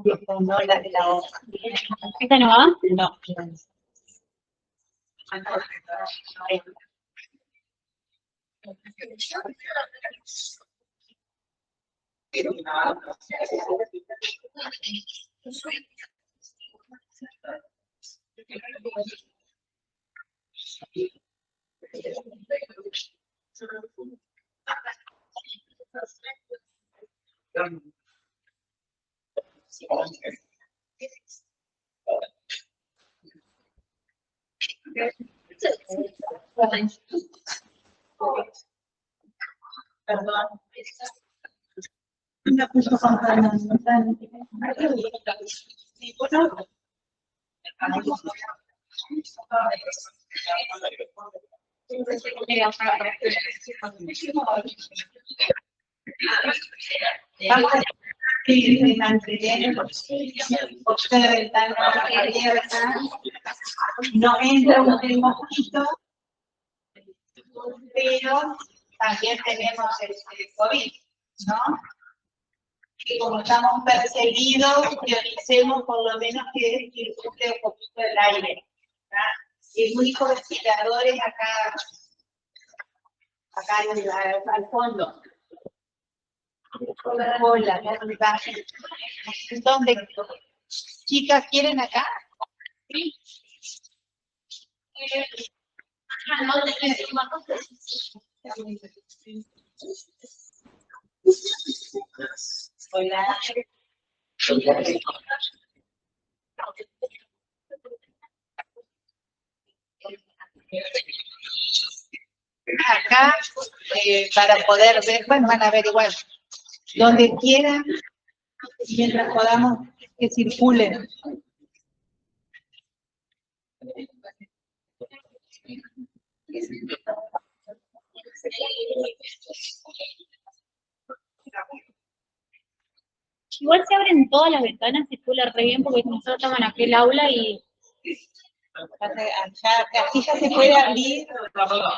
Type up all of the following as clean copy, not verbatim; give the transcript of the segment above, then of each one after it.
No, la otra. ¿Esta no va? No. Perdón. Una cosa no entra un mosquito, pero también tenemos el COVID, ¿no? Y como estamos perseguidos, prioricemos por lo menos que circule un poquito el aire. Y muchos respiradores acá al fondo. Hola, arriba. ¿Dónde? Chicas, ¿quieren acá? Sí. Hola. Acá, para poder ver, bueno, van a ver igual, donde quieran, mientras podamos que circulen. Igual se abren todas las ventanas, circula re bien, porque nosotros estamos en aquel aula y... Así ya se puede abrir. Perdón.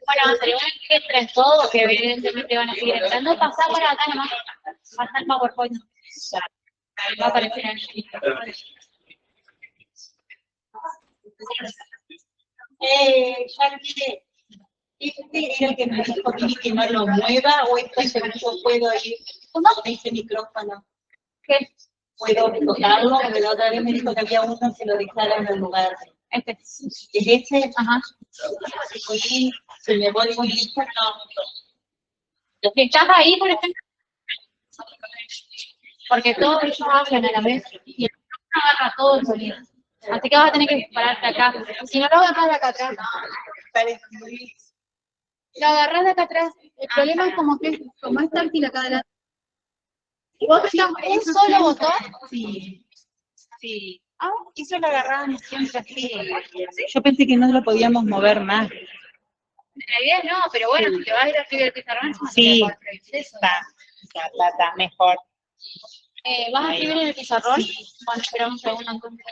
Bueno, sería que entren todos, que evidentemente van a seguir entrando. Pasá por acá nomás, pasá el PowerPoint. Va a aparecer ahí. Ya que este era el que me dijo que no lo mueva, o esto yo puedo ir con ese micrófono. ¿Qué? Puedo tocarlo, pero la otra vez me dijo que había uno que lo dejara en el lugar. Este. ¿Es ese? Ajá. Sí, se me vuelve muy lista, no. Si estás ahí, por ejemplo, porque todos ellos hablan a la vez y el micrófono agarra todo el sonido. Así que vas a tener que pararte acá. Si no lo agarras de acá atrás, lo agarras de acá atrás. El problema es como es táctil acá adelante. ¿Un solo botón? Sí. Sí. Ah, eso lo agarraban siempre así. Yo pensé que no lo podíamos mover más. La idea no, pero bueno, si te vas a ir a escribir el pizarrón, sí, está mejor. ¿Vas a escribir en el pizarrón? Bueno, espera un segundo entonces.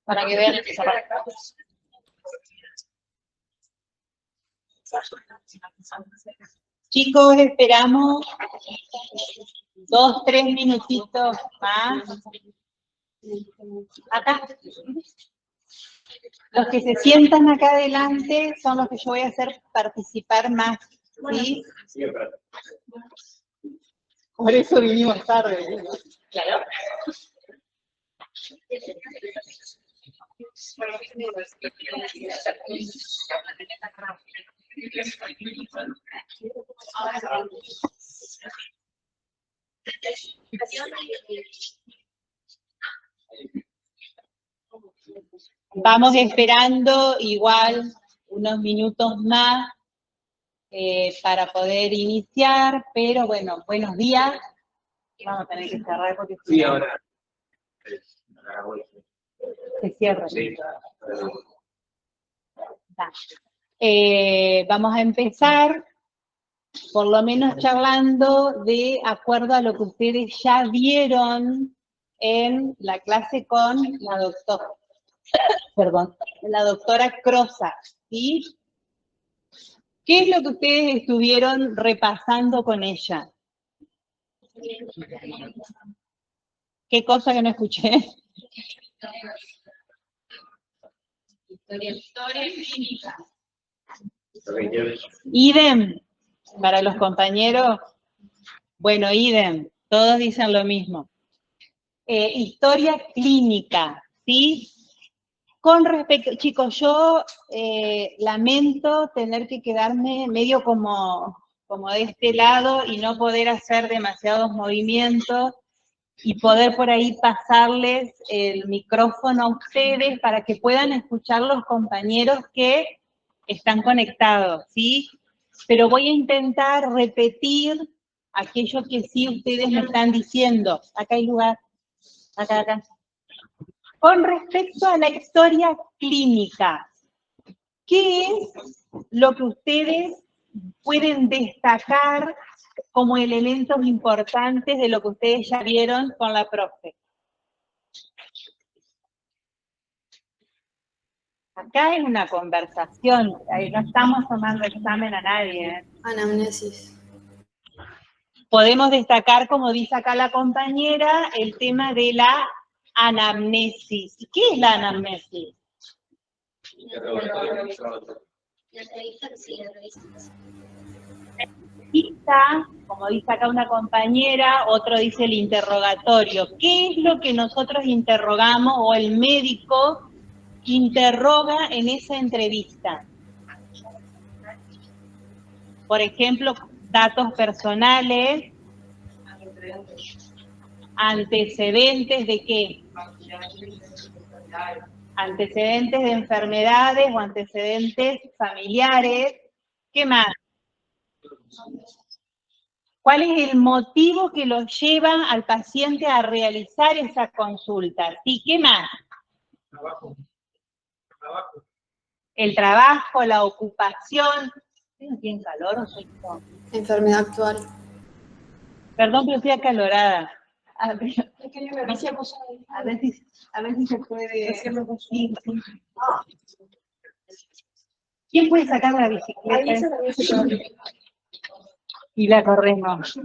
Para que vean el pizarrón. Chicos, esperamos 2, 3 minutitos más. Acá. Los que se sientan acá adelante son los que yo voy a hacer participar más. ¿Sí? Por eso vinimos tarde. Claro. Vamos esperando igual unos minutos más para poder iniciar, pero bueno, buenos días. Vamos a tener que cerrar porque Sí, ahora. se cierra. Sí. Vamos a empezar, por lo menos charlando de acuerdo a lo que ustedes ya vieron en la clase con la doctora Crosa, ¿sí? ¿Qué es lo que ustedes estuvieron repasando con ella? ¿Qué cosa que no escuché? Historia clínica. Idem, para los compañeros, bueno, idem, todos dicen lo mismo. Historia clínica, ¿sí? Con respecto, chicos, yo lamento tener que quedarme medio como de este lado y no poder hacer demasiados movimientos y poder por ahí pasarles el micrófono a ustedes para que puedan escuchar los compañeros que están conectados, ¿sí? Pero voy a intentar repetir aquello que sí ustedes me están diciendo. Acá hay lugar. Acá. Con respecto a la historia clínica, ¿qué es lo que ustedes pueden destacar como elementos importantes de lo que ustedes ya vieron con la profe? Acá es una conversación, ahí no estamos tomando examen a nadie, ¿eh? Anamnesis. Podemos destacar, como dice acá la compañera, el tema de la anamnesis. ¿Qué es la anamnesis? Como dice acá una compañera, otro dice el interrogatorio. ¿Qué es lo que nosotros interrogamos o el médico interroga en esa entrevista? Por ejemplo, datos personales, antecedentes de qué? Antecedentes de enfermedades o antecedentes familiares. ¿Qué más? ¿Cuál es el motivo que lo lleva al paciente a realizar esa consulta? ¿Y qué más? El trabajo, la ocupación. ¿Tienen calor o soy yo? Enfermedad actual. Perdón, pero estoy acalorada. A ver si se puede. Sí. ¿Quién puede sacar la bicicleta? Y la corremos.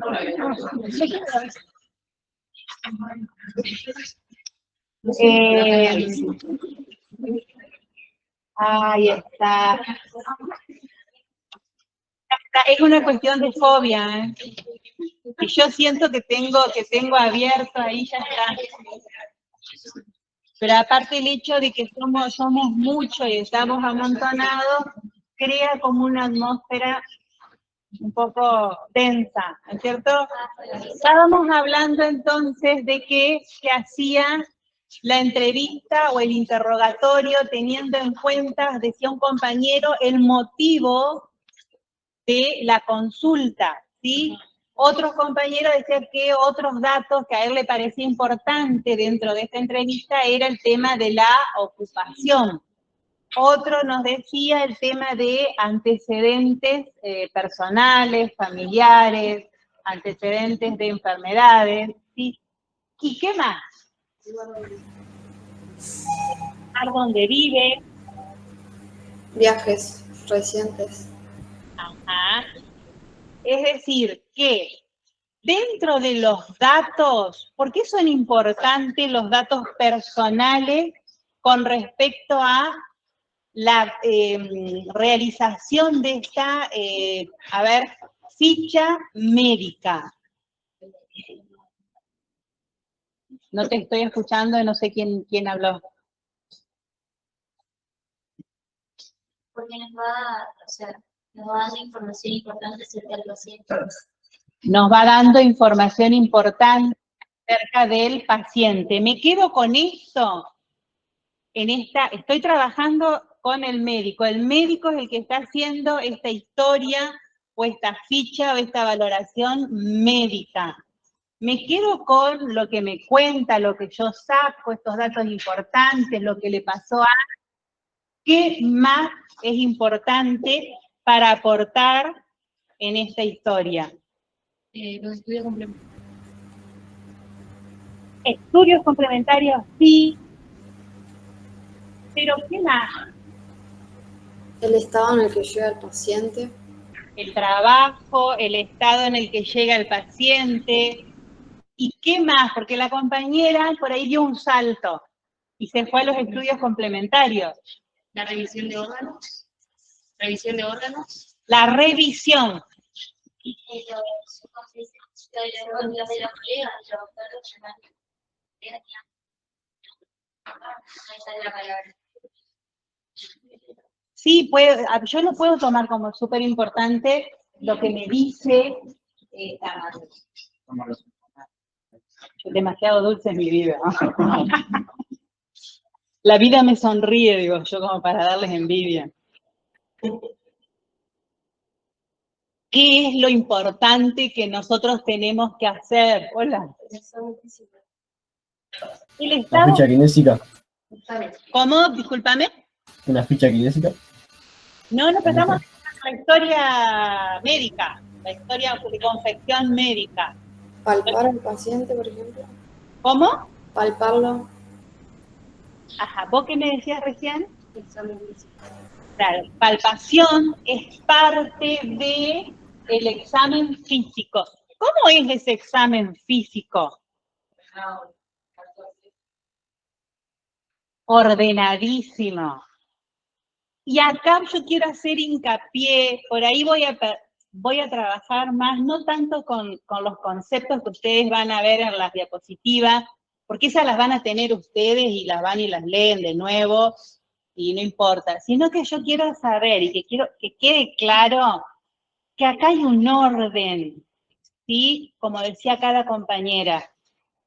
Ahí está. Es una cuestión de fobia, ¿eh? Y yo siento que tengo abierto ahí, ya está. Pero aparte el hecho de que somos muchos y estamos amontonados, crea como una atmósfera un poco densa, ¿no es cierto? Estábamos hablando entonces de que se hacía la entrevista o el interrogatorio teniendo en cuenta, decía un compañero, el motivo de la consulta, ¿sí? Otros compañeros decían que otros datos que a él le parecía importante dentro de esta entrevista era el tema de la ocupación. Otro nos decía el tema de antecedentes personales, familiares, antecedentes de enfermedades, ¿sí? ¿Y qué más? ¿Dónde vive? Viajes recientes. Ajá. Es decir, que dentro de los datos, ¿por qué son importantes los datos personales con respecto a la realización de esta, ficha médica? No te estoy escuchando, no sé quién habló. Porque nos va dando información importante acerca del paciente. Nos va dando información importante cerca del paciente. Me quedo con esto. Estoy trabajando con el médico. El médico es el que está haciendo esta historia o esta ficha o esta valoración médica. Me quedo con lo que me cuenta, lo que yo saco, estos datos importantes, lo que le pasó a... ¿Qué más es importante para aportar en esta historia? Los estudios complementarios. Estudios complementarios, sí. Pero ¿qué más? El estado en el que llega el paciente. El trabajo, el estado en el que llega el paciente. ¿Y qué más? Porque la compañera por ahí dio un salto y se fue a los estudios complementarios. La revisión de órganos. Revisión de órganos. La revisión. Sí, yo lo puedo tomar como súper importante lo que me dice demasiado dulce en mi vida. La vida me sonríe, digo yo, como para darles envidia. ¿Qué es lo importante que nosotros tenemos que hacer? Hola. El estado... La ficha kinésica. ¿Cómo? Discúlpame. Una ficha kinésica. No, estamos en la historia médica, la historia de confección médica. Palpar al paciente, por ejemplo. ¿Cómo? Palparlo. Ajá, ¿vos qué me decías recién? Claro, palpación es parte del examen físico. ¿Cómo es ese examen físico? Ordenadísimo. Y acá yo quiero hacer hincapié, por ahí voy a trabajar más, no tanto con los conceptos que ustedes van a ver en las diapositivas, porque esas las van a tener ustedes y las van y las leen de nuevo, y no importa, sino que yo quiero saber y que quiero que quede claro que acá hay un orden, ¿sí? Como decía cada compañera,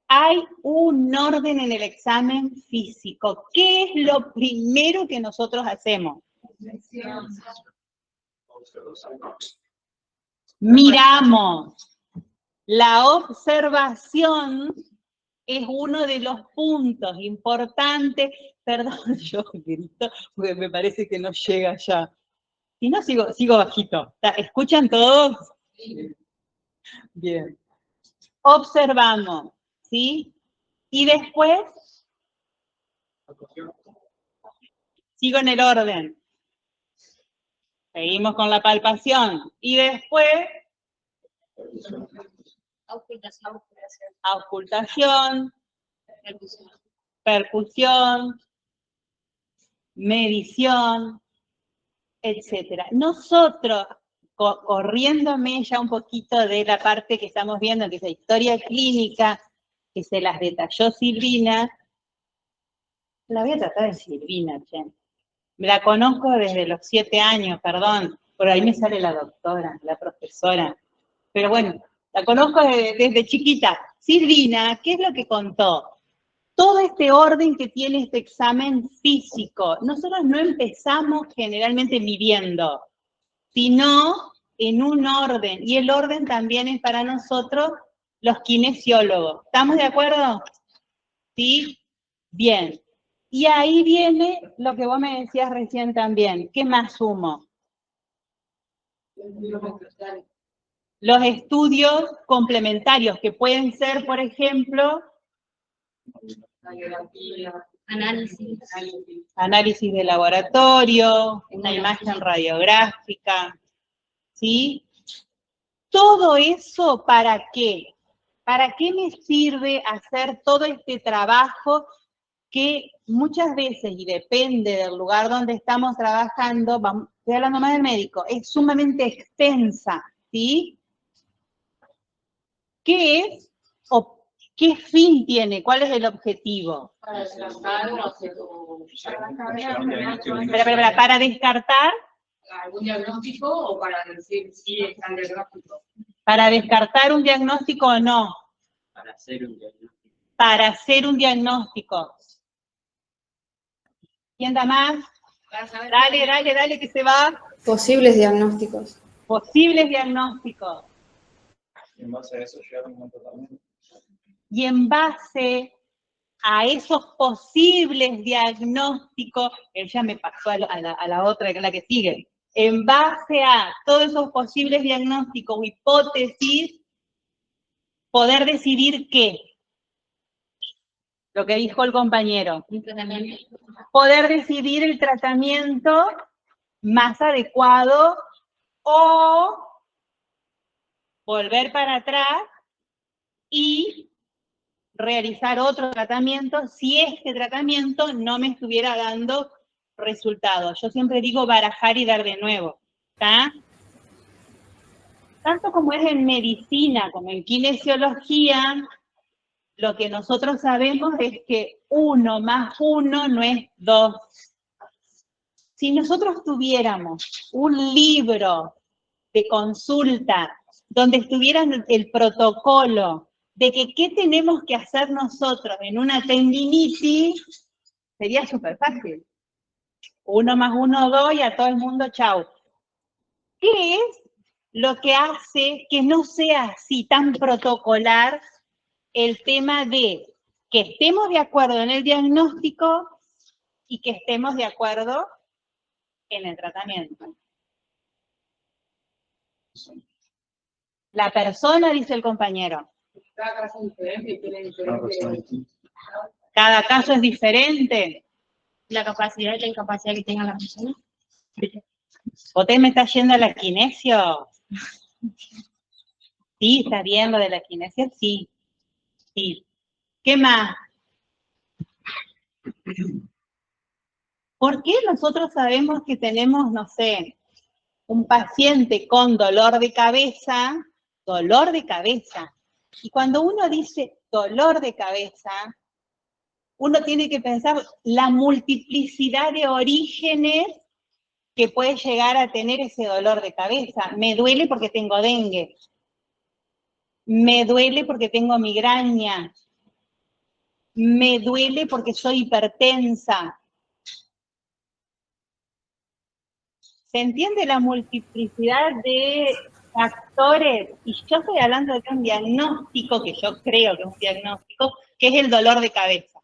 hay un orden en el examen físico. ¿Qué es lo primero que nosotros hacemos? Miramos. La observación es uno de los puntos importantes. Perdón, yo grito porque me parece que no llega ya. Si no, sigo bajito. ¿Escuchan todos? Bien. Observamos, ¿sí? Y después, sigo en el orden. Seguimos con la palpación. Y después, auscultación, percusión, medición, etcétera. Nosotros, corriéndome ya un poquito de la parte que estamos viendo, que es la historia clínica, que se las detalló Silvina, la voy a tratar de Silvina, che. La conozco desde los 7 años, perdón, por ahí me sale la doctora, la profesora. Pero bueno, la conozco desde chiquita. Silvina, ¿qué es lo que contó? Todo este orden que tiene este examen físico, nosotros no empezamos generalmente midiendo, sino en un orden. Y el orden también es para nosotros los kinesiólogos. ¿Estamos de acuerdo? ¿Sí? Bien. Y ahí viene lo que vos me decías recién también. ¿Qué más sumo? Los estudios complementarios, que pueden ser, por ejemplo, análisis de laboratorio, una imagen radiográfica, ¿sí? Todo eso, ¿para qué? ¿Para qué me sirve hacer todo este trabajo que muchas veces, y depende del lugar donde estamos trabajando, estoy hablando más del médico, es sumamente extensa, ¿sí? ¿Qué es o qué fin tiene? ¿Cuál es el objetivo? Para descartar algún diagnóstico o para decir si está en diagnóstico. Para descartar un diagnóstico o no. Para hacer un diagnóstico. Para hacer un diagnóstico. ¿Quién da más? Para saber Dale, que se va. Posibles diagnósticos. Posibles diagnósticos. Y en base a eso llegaron a un tratamiento. Y en base a esos posibles diagnósticos, él ya me pasó a la otra, la que sigue. En base a todos esos posibles diagnósticos o hipótesis, poder decidir qué. Lo que dijo el compañero. Un tratamiento. Poder decidir el tratamiento más adecuado o volver para atrás y realizar otro tratamiento si este tratamiento no me estuviera dando resultados. Yo siempre digo barajar y dar de nuevo, ¿está? Tanto como es en medicina como en kinesiología, lo que nosotros sabemos es que 1 más 1 no es 2. Si nosotros tuviéramos un libro de consulta donde estuviera el protocolo de que qué tenemos que hacer nosotros en una tendinitis, sería súper fácil. 1 más 1, 2 y a todo el mundo chau. ¿Qué es lo que hace que no sea así tan protocolar el tema de que estemos de acuerdo en el diagnóstico y que estemos de acuerdo en el tratamiento? La persona, dice el compañero. cada caso es diferente y tiene Una persona diferentes. distinta. Cada caso es diferente. La capacidad y la incapacidad que tenga la persona. ¿Usted me está yendo a la kinesio? Sí, ¿está bien lo de la kinesio? Sí. Sí. ¿Qué más? ¿Por qué nosotros sabemos que tenemos, no sé, un paciente con dolor de cabeza? Y cuando uno dice dolor de cabeza, uno tiene que pensar la multiplicidad de orígenes que puede llegar a tener ese dolor de cabeza. Me duele porque tengo dengue. Me duele porque tengo migraña. Me duele porque soy hipertensa. ¿Se entiende la multiplicidad de factores? Y yo estoy hablando de un diagnóstico, que yo creo que es un diagnóstico, que es el dolor de cabeza.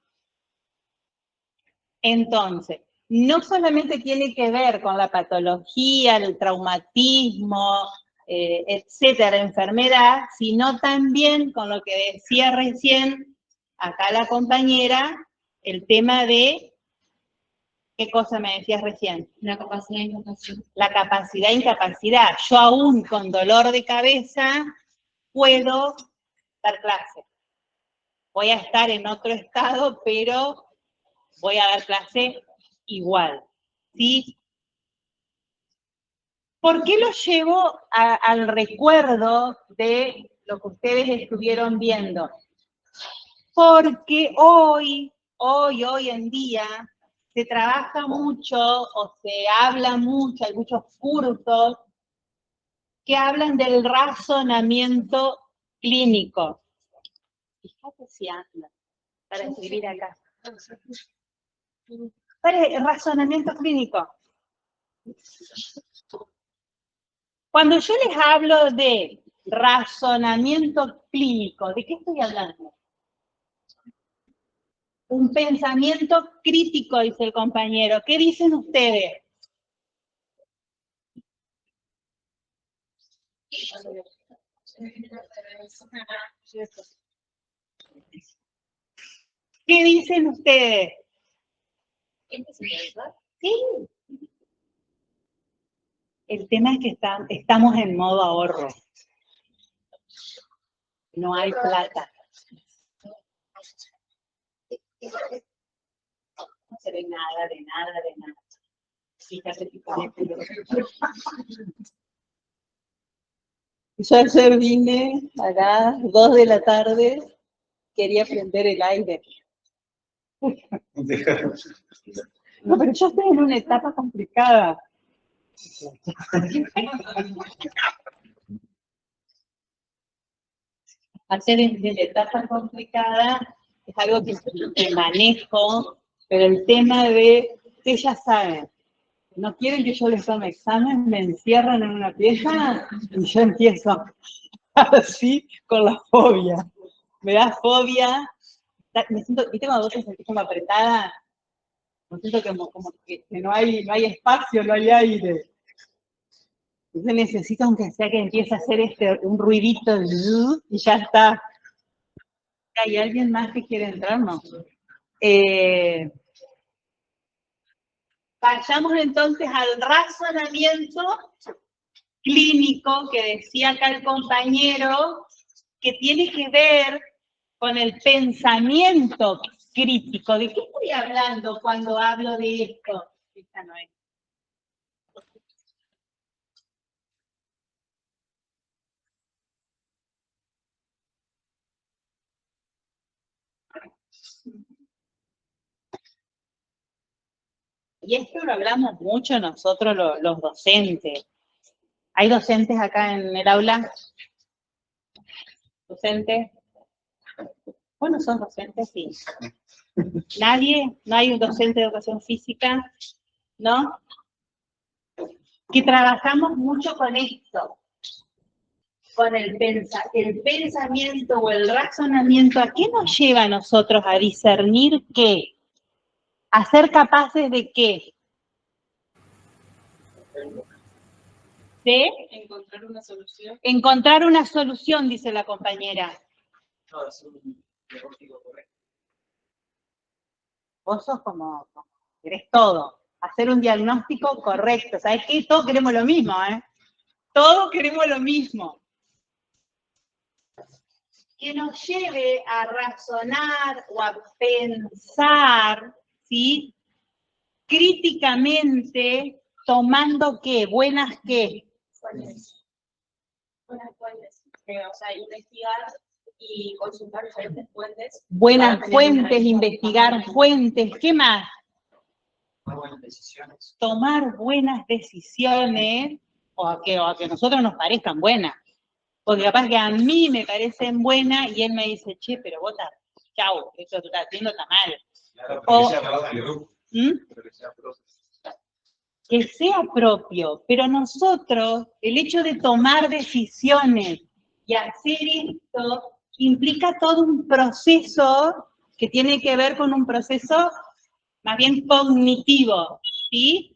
Entonces, no solamente tiene que ver con la patología, el traumatismo, etcétera, enfermedad, sino también con lo que decía recién acá la compañera, el tema de, ¿qué cosa me decías recién? La capacidad y incapacidad. La capacidad e incapacidad. Yo aún con dolor de cabeza puedo dar clase. Voy a estar en otro estado, pero voy a dar clase igual, ¿sí? ¿Por qué lo llevo al recuerdo de lo que ustedes estuvieron viendo? Porque hoy en día, se trabaja mucho o se habla mucho, hay muchos cursos que hablan del razonamiento clínico. Fíjate si anda para escribir acá. ¿Cuál es el razonamiento clínico? Cuando yo les hablo de razonamiento clínico, ¿de qué estoy hablando? Un pensamiento crítico, dice el compañero. ¿Qué dicen ustedes? ¿Qué dicen ustedes? Sí. El tema es que estamos en modo ahorro. No hay plata. No se ve nada, de nada. Fíjate, yo ayer vine a las 2 de la tarde, quería prender el aire. No, pero yo estoy en una etapa complicada. hacer de etapa complicada es algo que manejo, pero el tema de, ustedes ya saben, no quieren que yo les tome examen, me encierran en una pieza y yo empiezo así con la fobia. Me da fobia, me siento, ¿viste cuando vos te sentís como apretada? Me siento como que no hay espacio, no hay aire. Entonces necesito, aunque sea que empiece a hacer un ruidito y ya está. ¿Hay alguien más que quiere entrar? No. Vayamos entonces al razonamiento clínico que decía acá el compañero, que tiene que ver con el pensamiento crítico. ¿De qué estoy hablando cuando hablo de esto? Esta no es. Y esto lo hablamos mucho nosotros los docentes. ¿Hay docentes acá en el aula? ¿Docentes? Bueno, son docentes, sí. ¿Nadie? ¿No hay un docente de educación física? ¿No? Que trabajamos mucho con esto, con el pensamiento o el razonamiento. ¿A qué nos lleva a nosotros a discernir qué? ¿A ser capaces de qué? De Encontrar una solución. encontrar una solución, dice la compañera. No, es un diagnóstico correcto. Vos sos como querés todo. Hacer un diagnóstico correcto. ¿Sabes qué? Todos queremos lo mismo, ¿eh? Todos queremos lo mismo. Que nos lleve a razonar o a pensar, ¿sí? Críticamente, tomando ¿qué? Buenas ¿qué? Fuentes. Buenas fuentes. O sea, investigar y consultar diferentes fuentes. Buenas Para tener fuentes, una- investigar fuentes, ¿qué más? Muy buenas decisiones. Tomar buenas decisiones, o a que a nosotros nos parezcan buenas. Porque capaz que a mí me parecen buenas y él me dice, che, pero vos estás, chau, eso que estás haciendo está mal. Claro, O- pero que sea propio. ¿Mm? Pero que sea propio. Que sea propio, pero nosotros, el hecho de tomar decisiones y hacer esto implica todo un proceso que tiene que ver con un proceso más bien cognitivo, ¿sí?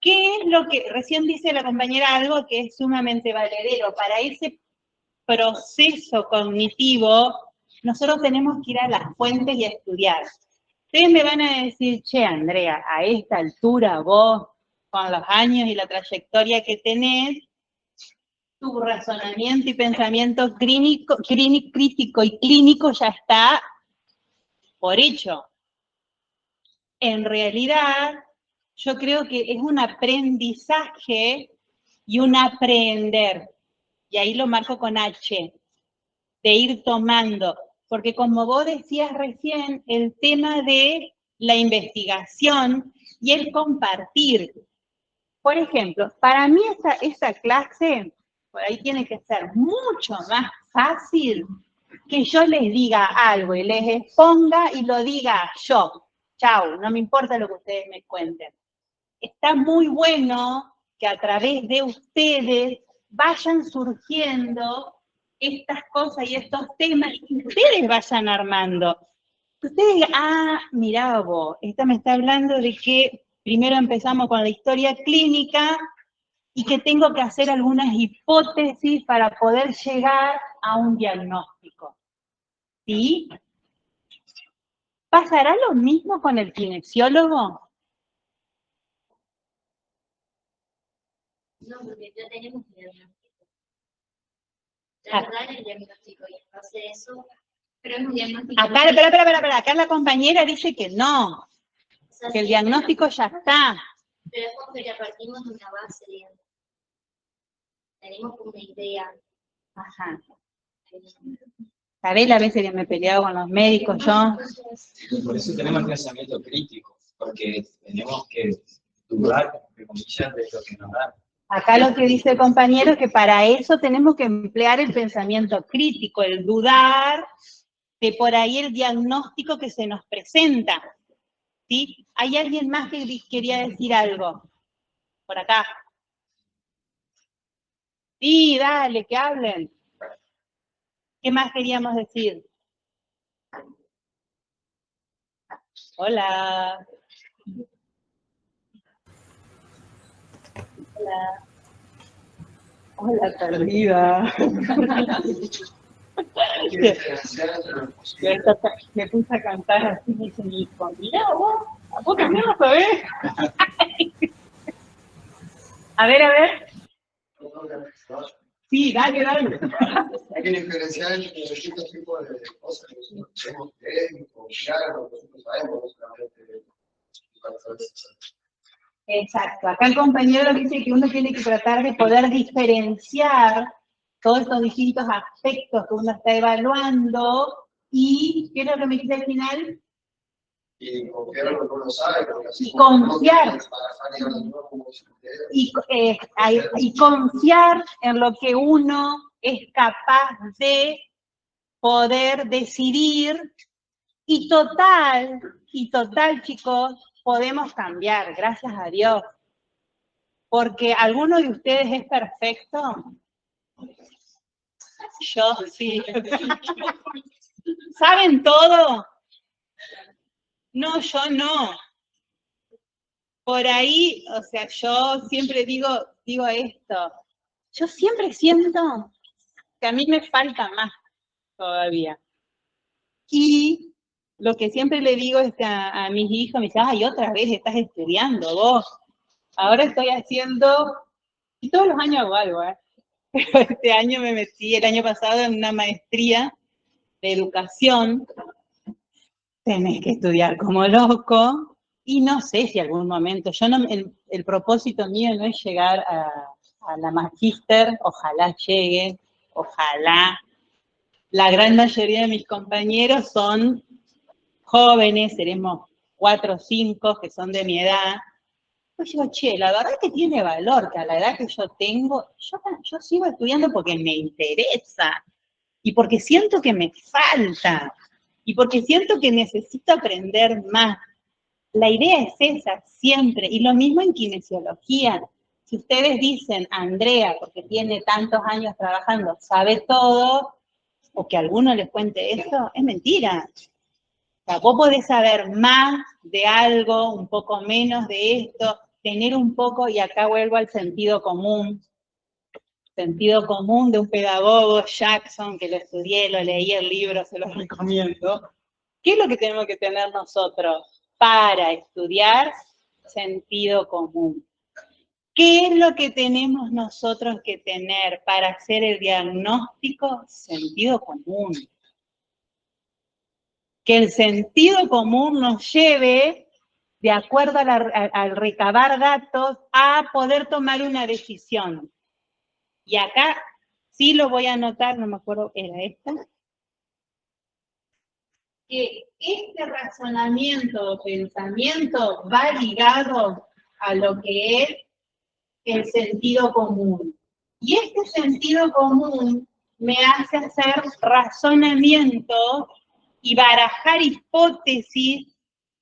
¿Qué es lo que, recién dice la compañera algo que es sumamente valedero? Para ese proceso cognitivo, nosotros tenemos que ir a las fuentes y a estudiar. Ustedes me van a decir, che, Andrea, a esta altura vos, con los años y la trayectoria que tenés, tu razonamiento y pensamiento crítico y clínico ya está por hecho. En realidad, yo creo que es un aprendizaje y un aprender. Y ahí lo marco con H, de ir tomando. Porque como vos decías recién, el tema de la investigación y el compartir. Por ejemplo, para mí esa clase, por ahí tiene que ser mucho más fácil que yo les diga algo y les exponga y lo diga yo. Chau, no me importa lo que ustedes me cuenten. Está muy bueno que a través de ustedes vayan surgiendo estas cosas y estos temas y ustedes vayan armando. Ustedes digan, mirá vos, esta me está hablando de que primero empezamos con la historia clínica y que tengo que hacer algunas hipótesis para poder llegar a un diagnóstico. ¿Sí? ¿Pasará lo mismo con el kinesiólogo? No, porque ya tenemos el diagnóstico. La verdad es el diagnóstico y entonces eso, pero es un diagnóstico. Acá, espera, acá la compañera dice que no, O sea, que el sí, diagnóstico ya está. pero es porque ya partimos de una base, digamos. Tenemos una idea. Ajá. ¿Sabés la vez que me he peleado con los médicos yo? Por eso tenemos el pensamiento crítico, porque tenemos que dudar, entre comillas, de lo que nos dan. Acá lo que dice el compañero es que para eso tenemos que emplear el pensamiento crítico, el dudar de por ahí el diagnóstico que se nos presenta. ¿Sí? ¿Hay alguien más que quería decir algo? Por acá. Sí, dale, que hablen. ¿Qué más queríamos decir? Hola. Hola. Hola, perdida. Me puse a cantar así, me dice mi hijo, mirá vos, ¿a vos también lo sabés? A ver. Sí, dale. Hay que diferenciar entre distintos tipos de cosas que nosotros tenemos que ver, confiar, lo que nosotros sabemos, no solamente para saber si sabemos. Exacto. Acá el compañero dice que uno tiene que tratar de poder diferenciar todos estos distintos aspectos que uno está evaluando y, ¿qué es lo que me dice al final? Y confiar en lo que uno sabe, porque así Y confiar. Y confiar en lo que uno es capaz de poder decidir. Y total, chicos, podemos cambiar, gracias a Dios. Porque ¿alguno de ustedes es perfecto? Yo sí. ¿Saben todo? No, yo no. Por ahí, o sea, yo siempre digo esto. Yo siempre siento que a mí me falta más todavía. Y lo que siempre le digo es que a mis hijos, me dicen, ay, otra vez estás estudiando vos. Ahora estoy haciendo, y todos los años hago algo, pero este año me metí, el año pasado, en una maestría de educación. Tenés que estudiar como loco, y no sé si algún momento, yo no, el propósito mío no es llegar a la magíster, ojalá llegue, ojalá. La gran mayoría de mis compañeros son jóvenes, seremos 4 o 5 que son de mi edad. Pues digo, che, la verdad que tiene valor que a la edad que yo tengo, yo sigo estudiando porque me interesa y porque siento que me falta y porque siento que necesito aprender más. La idea es esa, siempre. Y lo mismo en kinesiología. Si ustedes dicen, Andrea, porque tiene tantos años trabajando, sabe todo, o que a alguno les cuente eso, es mentira. O sea, vos podés saber más de algo, un poco menos de esto, tener un poco, y acá vuelvo al sentido común de un pedagogo, Jackson, que lo estudié, lo leí el libro, se los recomiendo. ¿Qué es lo que tenemos que tener nosotros para estudiar? Sentido común. ¿Qué es lo que tenemos nosotros que tener para hacer el diagnóstico? Sentido común. Que el sentido común nos lleve, de acuerdo al recabar datos, a poder tomar una decisión. Y acá sí lo voy a anotar, no me acuerdo, ¿era esta? Que este razonamiento o pensamiento va ligado a lo que es el sentido común. Y este sentido común me hace hacer razonamiento y barajar hipótesis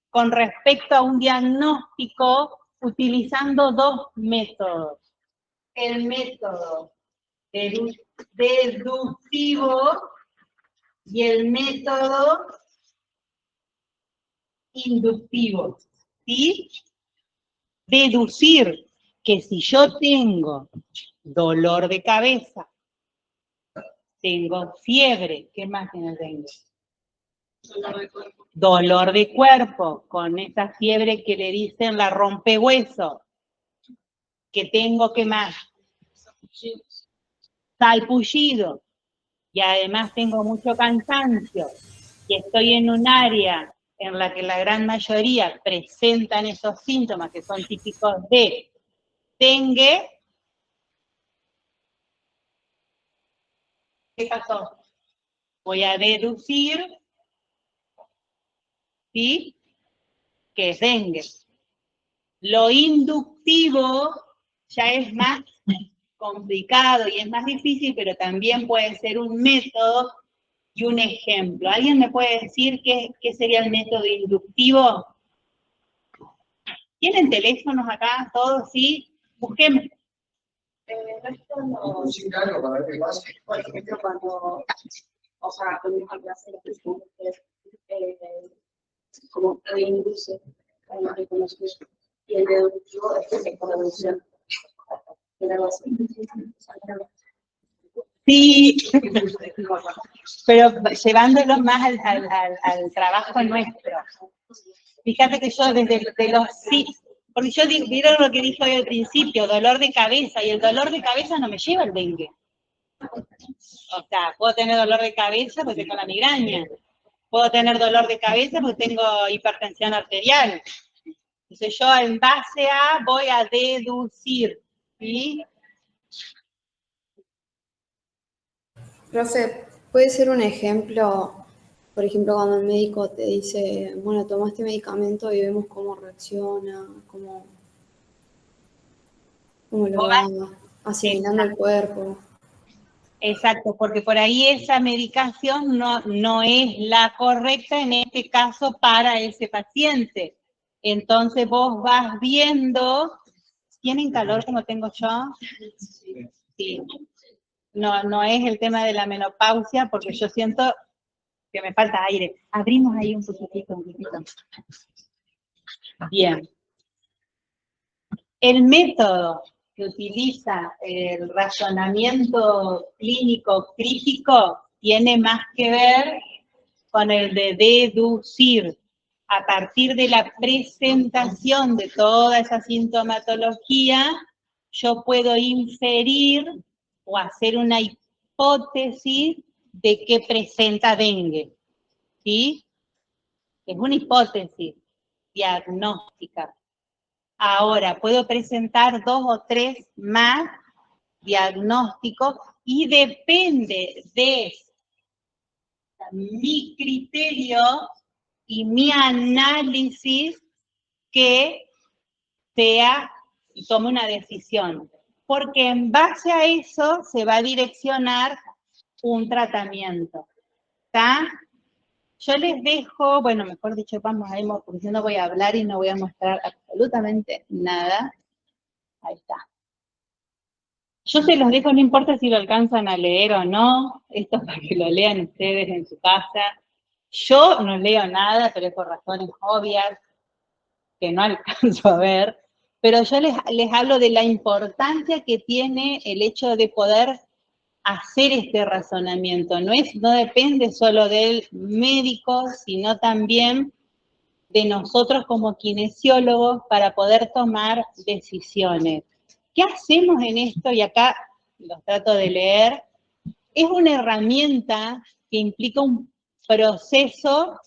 con respecto a un diagnóstico utilizando 2 métodos. El método deductivo y el método inductivo. ¿Sí? Deducir que si yo tengo dolor de cabeza, tengo fiebre, ¿qué más tengo? Dolor de cuerpo, con esa fiebre que le dicen la rompehueso. Que tengo, ¿qué más? Salpullido. Y además tengo mucho cansancio. Y estoy en un área en la que la gran mayoría presentan esos síntomas que son típicos de dengue. ¿Qué pasó? Voy a deducir, ¿sí?, que es dengue. Lo inductivo ya es más complicado y es más difícil, pero también puede ser un método y un ejemplo. ¿Alguien me puede decir qué sería el método inductivo? ¿Tienen teléfonos acá? ¿Todos? ¿Sí? Busquen. Un ciclo para ver qué pasa. Por ejemplo, cuando, o sea, con una clase como reinduce a los reconocidos. Y el deductivo es que se producción. Sí, pero llevándolo más al trabajo nuestro. Fíjate que yo desde los sí, porque yo digo, vieron lo que dijo hoy al principio, dolor de cabeza, y el dolor de cabeza no me lleva el dengue. O sea, puedo tener dolor de cabeza porque tengo la migraña. Puedo tener dolor de cabeza porque tengo hipertensión arterial. Entonces yo en base a voy a deducir, ¿sí? Profe, ¿puede ser un ejemplo, por ejemplo, cuando el médico te dice, bueno, toma este medicamento y vemos cómo reacciona, cómo lo va asimilando el cuerpo? Exacto, porque por ahí esa medicación no es la correcta en este caso para ese paciente. Entonces vos vas viendo, ¿tienen calor como tengo yo? Sí. No es el tema de la menopausia, porque yo siento que me falta aire. Abrimos ahí un poquitito. Bien. El método que utiliza el razonamiento clínico crítico tiene más que ver con el de deducir. A partir de la presentación de toda esa sintomatología, yo puedo inferir o hacer una hipótesis de que presenta dengue. ¿Sí? Es una hipótesis diagnóstica. Ahora, puedo presentar 2 o 3 más diagnósticos y depende de mi criterio y mi análisis que sea y tome una decisión. Porque en base a eso se va a direccionar un tratamiento. ¿Está? Yo les dejo, bueno, mejor dicho, vamos a ir, porque yo no voy a hablar y no voy a mostrar absolutamente nada. Ahí está. Yo se los dejo, no importa si lo alcanzan a leer o no, esto es para que lo lean ustedes en su casa. Yo no leo nada, pero es por razones obvias que no alcanzo a ver, pero yo les hablo de la importancia que tiene el hecho de poder hacer este razonamiento. No depende solo del médico, sino también de nosotros como kinesiólogos para poder tomar decisiones. ¿Qué hacemos en esto? Y acá los trato de leer. Es una herramienta que implica un proceso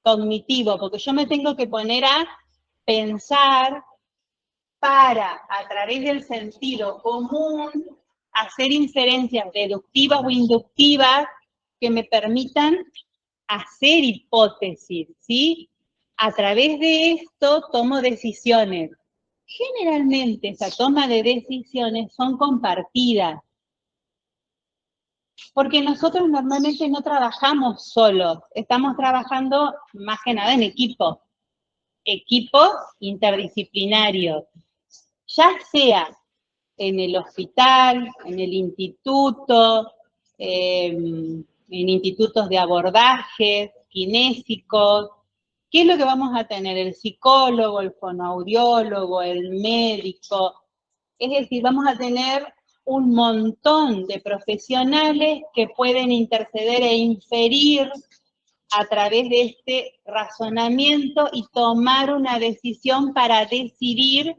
cognitivo, porque yo me tengo que poner a pensar para, a través del sentido común, hacer inferencias deductivas o inductivas que me permitan hacer hipótesis, ¿sí? A través de esto tomo decisiones. Generalmente esa toma de decisiones son compartidas, porque nosotros normalmente no trabajamos solos, estamos trabajando más que nada en equipos interdisciplinarios, ya sea en el hospital, en el instituto, en institutos de abordaje, kinésicos. ¿Qué es lo que vamos a tener? El psicólogo, el fonoaudiólogo, el médico. Es decir, vamos a tener un montón de profesionales que pueden interceder e inferir a través de este razonamiento y tomar una decisión para decidir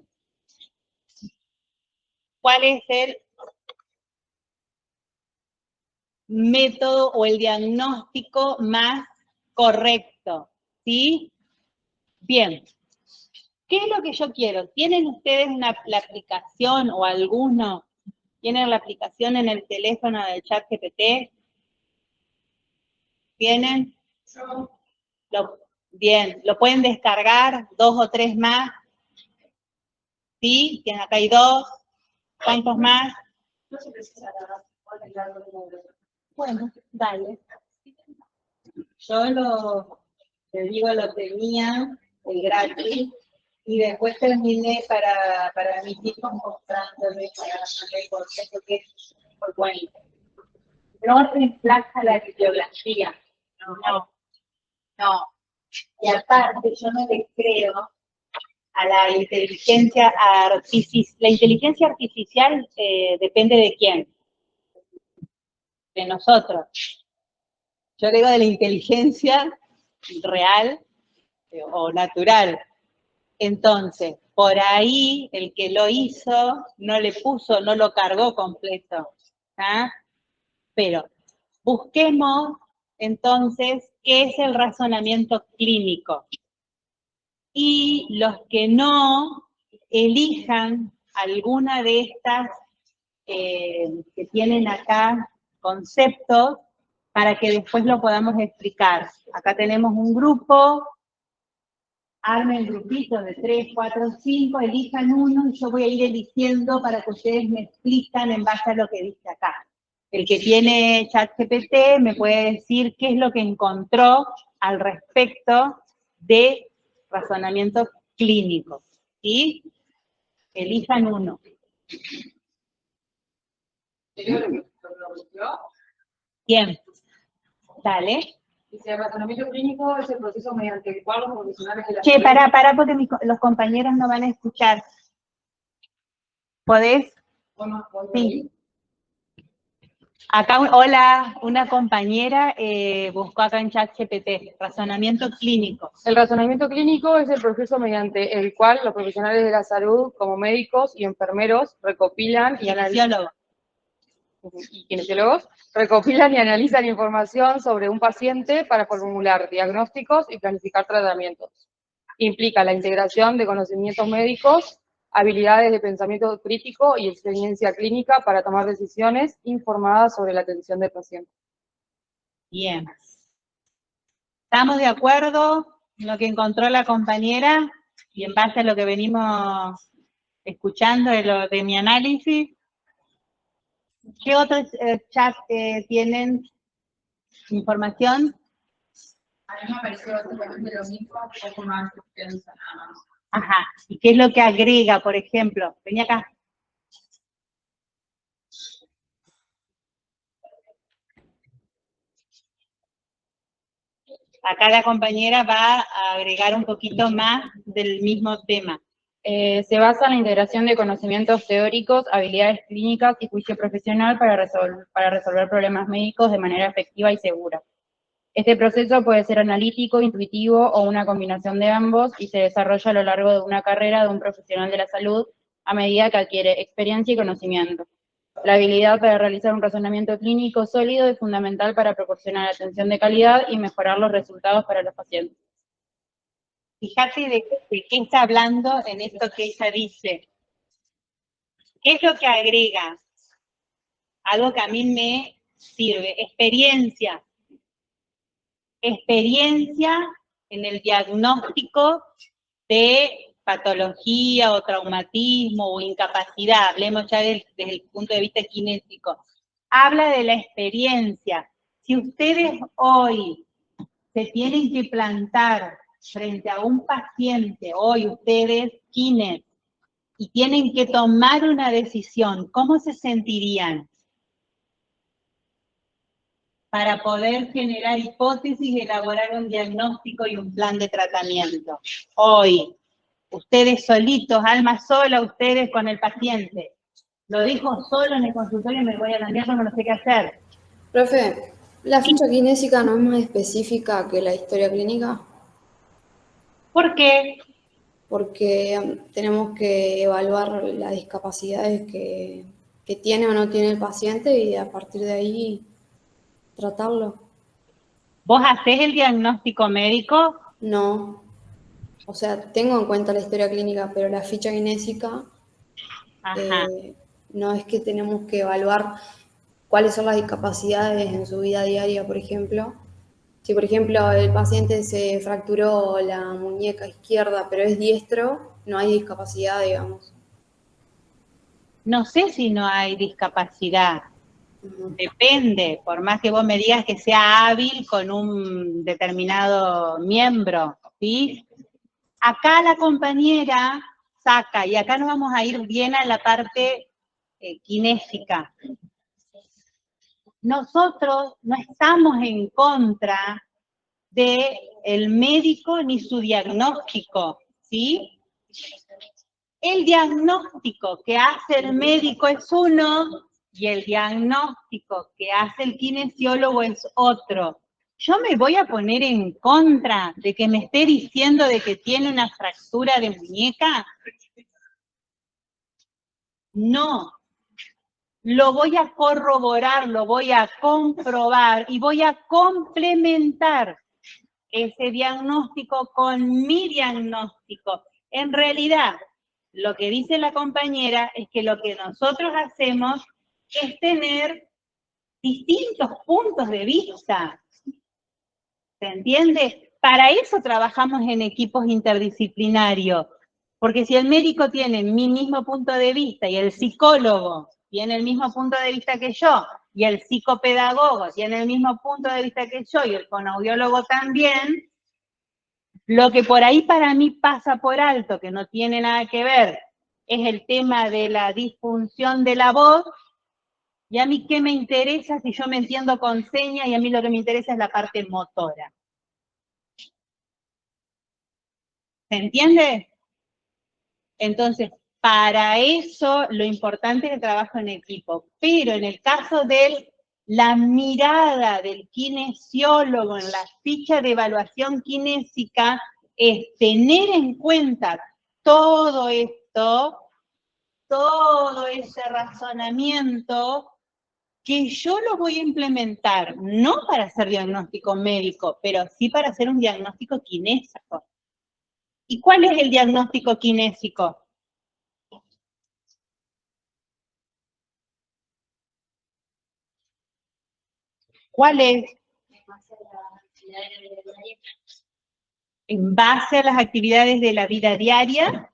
cuál es el método o el diagnóstico más correcto, ¿sí? Bien. ¿Qué es lo que yo quiero? ¿Tienen ustedes la aplicación o alguno? ¿Tienen la aplicación en el teléfono del ChatGPT? ¿Tienen? Bien, ¿lo pueden descargar? 2 o 3 más. ¿sí? Acá hay 2, ¿cuántos más? No se precisa nada. Arreglarlo de nuevo. Bueno, dale. Yo te digo, lo tenía el gratis y después terminé para mis hijos mostrándoles el concepto que es por cuenta. No reemplaza la bibliografía. No. Y aparte, yo no le creo a la inteligencia artificial. La inteligencia artificial depende de quién. De nosotros. Yo digo de la inteligencia real o natural. Entonces, por ahí, el que lo hizo, no le puso, no lo cargó completo. ¿Ah? Pero busquemos, entonces, qué es el razonamiento clínico. Y los que no, elijan alguna de estas que tienen acá conceptos para que después lo podamos explicar. Acá tenemos un grupo, armen grupitos de 3, 4, 5, elijan uno y yo voy a ir eligiendo para que ustedes me explican en base a lo que dice acá. El que tiene ChatGPT me puede decir qué es lo que encontró al respecto de razonamiento clínico, ¿sí? Elijan uno. ¿Quién? Dale. Dice, el razonamiento clínico es el proceso mediante el cual los profesionales de la Che, salud- pará, porque los compañeros no van a escuchar. ¿Podés? Sí. Acá, hola, una compañera buscó acá en ChatGPT, razonamiento clínico. El razonamiento clínico es el proceso mediante el cual los profesionales de la salud, como médicos y enfermeros, recopilan y analizan. Y kinesiólogos, recopilan y analizan información sobre un paciente para formular diagnósticos y planificar tratamientos. Implica la integración de conocimientos médicos, habilidades de pensamiento crítico y experiencia clínica para tomar decisiones informadas sobre la atención del paciente. Bien. ¿Estamos de acuerdo en lo que encontró la compañera y en base a lo que venimos escuchando de mi análisis? ¿Qué otros chats tienen información? A mí me pareció básicamente lo mismo, un poco más extensa nada más. Ajá. ¿Y qué es lo que agrega, por ejemplo? Vení acá. Acá la compañera va a agregar un poquito más del mismo tema. Se basa en la integración de conocimientos teóricos, habilidades clínicas y juicio profesional para resolver problemas médicos de manera efectiva y segura. Este proceso puede ser analítico, intuitivo o una combinación de ambos y se desarrolla a lo largo de una carrera de un profesional de la salud a medida que adquiere experiencia y conocimiento. La habilidad para realizar un razonamiento clínico sólido es fundamental para proporcionar atención de calidad y mejorar los resultados para los pacientes. Fíjate de qué está hablando en esto que ella dice. ¿Qué es lo que agrega? Algo que a mí me sirve. Experiencia. Experiencia en el diagnóstico de patología o traumatismo o incapacidad. Hablemos ya desde el punto de vista kinésico. Habla de la experiencia. Si ustedes hoy se tienen que plantar frente a un paciente, hoy ustedes, kines, y tienen que tomar una decisión, ¿cómo se sentirían? Para poder generar hipótesis y elaborar un diagnóstico y un plan de tratamiento. Hoy, ustedes solitos, alma sola, ustedes con el paciente. Lo dijo solo en el consultorio, me voy a cambiar, no sé qué hacer. Profe, ¿la ficha kinésica no es más específica que la historia clínica? ¿Por qué? Porque tenemos que evaluar las discapacidades que tiene o no tiene el paciente y a partir de ahí tratarlo. ¿Vos hacés el diagnóstico médico? No. O sea, tengo en cuenta la historia clínica, pero la ficha kinésica no es que tenemos que evaluar cuáles son las discapacidades en su vida diaria, por ejemplo. Si, por ejemplo, el paciente se fracturó la muñeca izquierda, pero es diestro, no hay discapacidad, digamos. no sé si no hay discapacidad. Depende, por más que vos me digas que sea hábil con un determinado miembro, ¿sí? Acá la compañera saca, y acá nos vamos a ir bien a la parte kinésica. Nosotros no estamos en contra del médico ni su diagnóstico, ¿sí? El diagnóstico que hace el médico es uno y el diagnóstico que hace el kinesiólogo es otro. ¿Yo me voy a poner en contra de que me esté diciendo de que tiene una fractura de muñeca? No. Lo voy a corroborar, lo voy a comprobar y voy a complementar ese diagnóstico con mi diagnóstico. En realidad, lo que dice la compañera es que lo que nosotros hacemos es tener distintos puntos de vista. ¿Se entiende? Para eso trabajamos en equipos interdisciplinarios. Porque si el médico tiene mi mismo punto de vista y el psicólogo tiene el mismo punto de vista que yo, y el psicopedagogo tiene el mismo punto de vista que yo, y el fonoaudiólogo también, lo que por ahí para mí pasa por alto, que no tiene nada que ver, es el tema de la disfunción de la voz, y a mí qué me interesa si yo me entiendo con señas, y a mí lo que me interesa es la parte motora. ¿Se entiende? Entonces, para eso lo importante es el trabajo en equipo, pero en el caso de la mirada del kinesiólogo en la ficha de evaluación kinésica es tener en cuenta todo esto, todo ese razonamiento que yo lo voy a implementar, no para hacer diagnóstico médico, pero sí para hacer un diagnóstico kinésico. ¿Y cuál es el diagnóstico kinésico? ¿Cuál es? En base a las actividades de la vida diaria.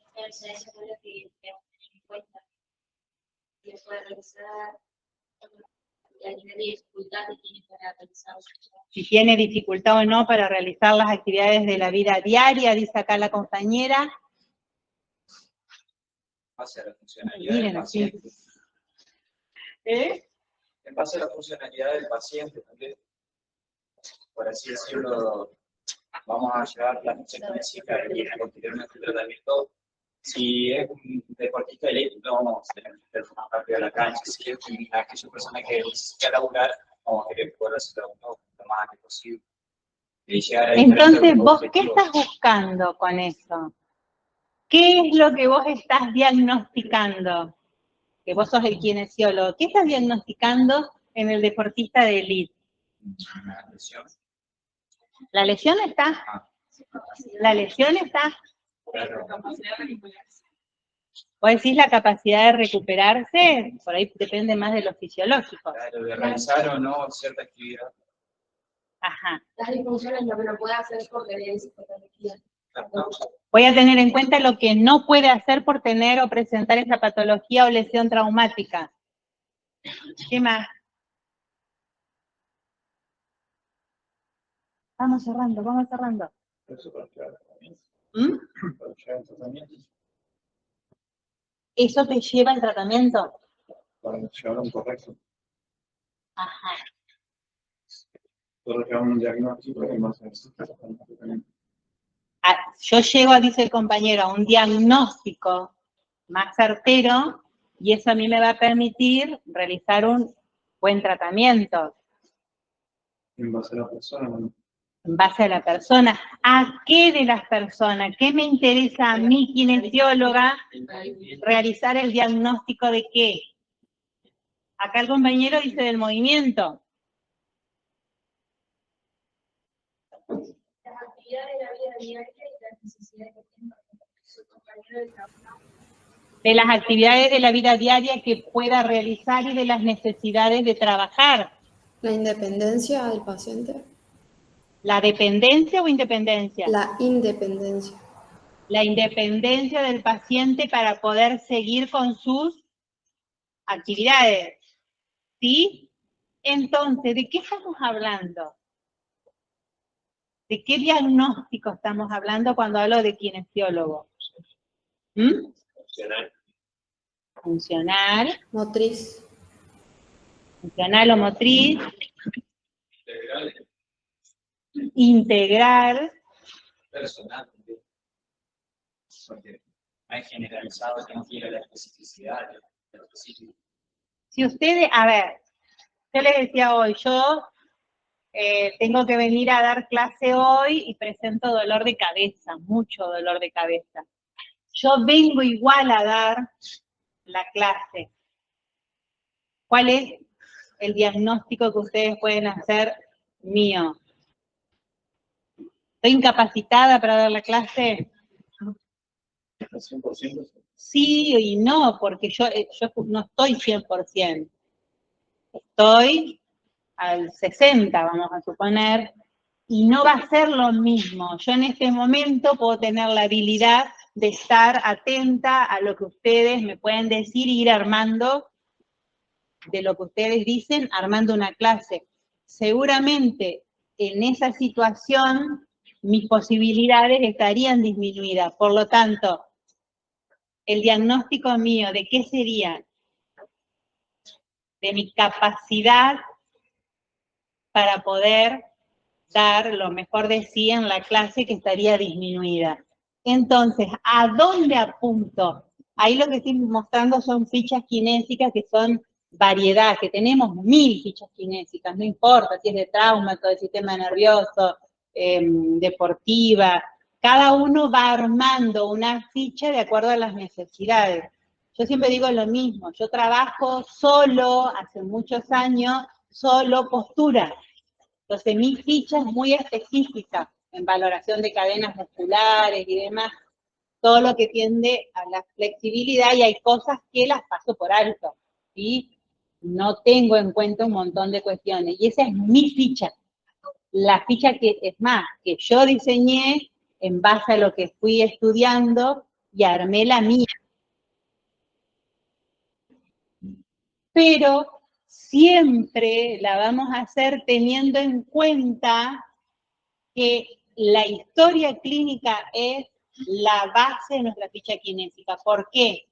Si tiene dificultad o no para realizar las actividades de la vida diaria, dice acá la compañera. En base a la funcionalidad del paciente. En base a la funcionalidad del paciente también. Por así decirlo, vamos a llevar la función kinésica y posteriormente el tratamiento. Si es un deportista elite, no vamos a tener que hacer más rápido a la cancha. Si es aquella persona que necesita laburar, vamos a querer poder hacerlo lo más antes posible. Entonces, ¿vos qué estás buscando con eso? ¿Qué es lo que vos estás diagnosticando? Que vos sos el kinesiólogo. ¿Qué estás diagnosticando en el deportista de elite? Una lesión. ¿La lesión está? ¿La lesión está? ¿Vos decís la capacidad de recuperarse? Por ahí depende más de lo fisiológico. Claro, de realizar o no cierta actividad. Ajá. Las disfunciones lo que no puede hacer por tener psicopatología. Voy a tener en cuenta lo que no puede hacer por tener o presentar esa patología o lesión traumática. ¿Qué más? Vamos cerrando, vamos cerrando. ¿Mm? ¿Eso te lleva al tratamiento? Para llevar un correcto. Ajá. Para llevar un diagnóstico y más Yo llego, dice el compañero, a un diagnóstico más certero y eso a mí me va a permitir realizar un buen tratamiento. en base a la persona, ¿no? En base a la persona. ¿A qué de las personas? ¿Qué me interesa a mí, kinesióloga, realizar el diagnóstico de qué? Acá el compañero dice del movimiento. Las actividades de la vida diaria y las necesidades que tiene su compañero de trabajo. De las actividades de la vida diaria que pueda realizar y de las necesidades de trabajar. La independencia del paciente. ¿La dependencia o independencia? La independencia. La independencia del paciente para poder seguir con sus actividades, ¿sí? Entonces, ¿de qué estamos hablando? ¿De qué diagnóstico estamos hablando cuando hablo de kinesiólogo? ¿Mm? Funcional, Motriz. funcional o motriz, integral, Personal. Porque hay generalizado que no quiere la especificidad. Si ustedes, a ver, yo les decía hoy, yo tengo que venir a dar clase hoy y presento dolor de cabeza, mucho dolor de cabeza. Yo vengo igual a dar la clase. ¿Cuál es el diagnóstico que ustedes pueden hacer mío? ¿Estoy incapacitada para dar la clase? 100%. Sí y no, porque yo no estoy 100%. Estoy al 60%, vamos a suponer, y no va a ser lo mismo. Yo en este momento puedo tener la habilidad de estar atenta a lo que ustedes me pueden decir e ir armando, de lo que ustedes dicen, armando una clase. Seguramente en esa situación mis posibilidades estarían disminuidas. Por lo tanto, el diagnóstico mío, ¿de qué sería? De mi capacidad para poder dar lo mejor de sí en la clase, que estaría disminuida. Entonces, ¿a dónde apunto? Ahí lo que estoy mostrando son fichas kinésicas que son variedad, que tenemos 1000 fichas kinésicas, no importa si es de trauma, todo el sistema nervioso, deportiva, cada uno va armando una ficha de acuerdo a las necesidades. Yo siempre digo lo mismo, yo trabajo solo, hace muchos años, solo postura. Entonces, mi ficha es muy específica en valoración de cadenas musculares y demás, todo lo que tiende a la flexibilidad, y hay cosas que las paso por alto, y no tengo en cuenta un montón de cuestiones. Y esa es mi ficha, la ficha que, es más, que yo diseñé en base a lo que fui estudiando y armé la mía. Pero siempre la vamos a hacer teniendo en cuenta que la historia clínica es la base de nuestra ficha kinésica. ¿Por qué?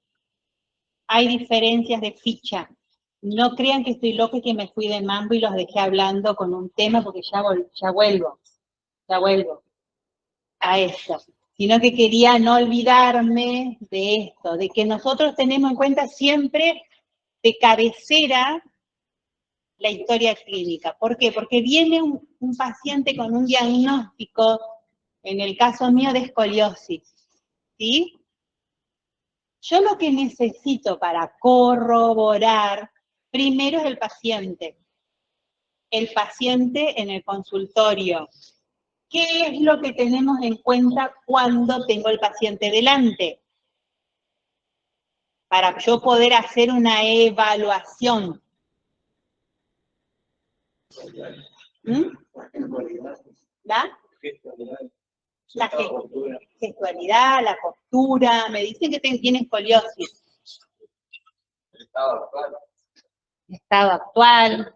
Hay diferencias de ficha. No crean que estoy loca y que me fui de mambo y los dejé hablando con un tema, porque ya vuelvo a esto. Sino que quería no olvidarme de esto, de que nosotros tenemos en cuenta siempre de cabecera la historia clínica. ¿Por qué? Porque viene un paciente con un diagnóstico, en el caso mío, de escoliosis, ¿sí? Yo lo que necesito para corroborar, primero es el paciente en el consultorio. ¿Qué es lo que tenemos en cuenta cuando tengo el paciente delante? Para yo poder hacer una evaluación. ¿La? La gestualidad, la postura, me dicen que tiene escoliosis. Estado actual.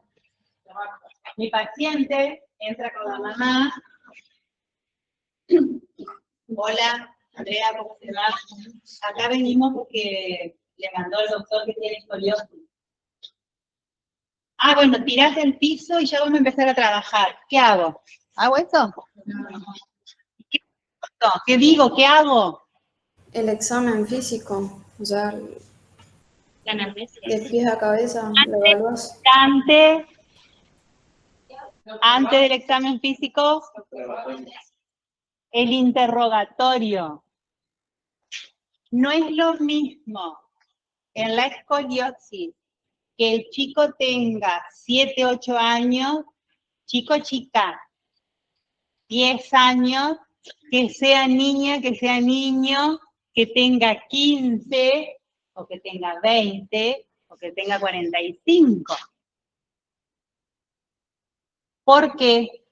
Mi paciente entra con la mamá. Hola, Andrea, ¿cómo se va? Acá venimos porque le mandó el doctor que tiene escoliosis. Ah, bueno, tirás del piso y ya vamos a empezar a trabajar. ¿Qué hago? ¿Hago eso? ¿Qué digo? ¿Qué hago? El examen físico, o sea, La anamnesis. de pies a cabeza, lo evalúas. Antes del examen físico, el interrogatorio. No es lo mismo en la escoliosis que el chico tenga 7, 8 años, chico, chica, 10 años, que sea niña, que sea niño, que tenga 15, o que tenga 20, o que tenga 45. ¿Por qué?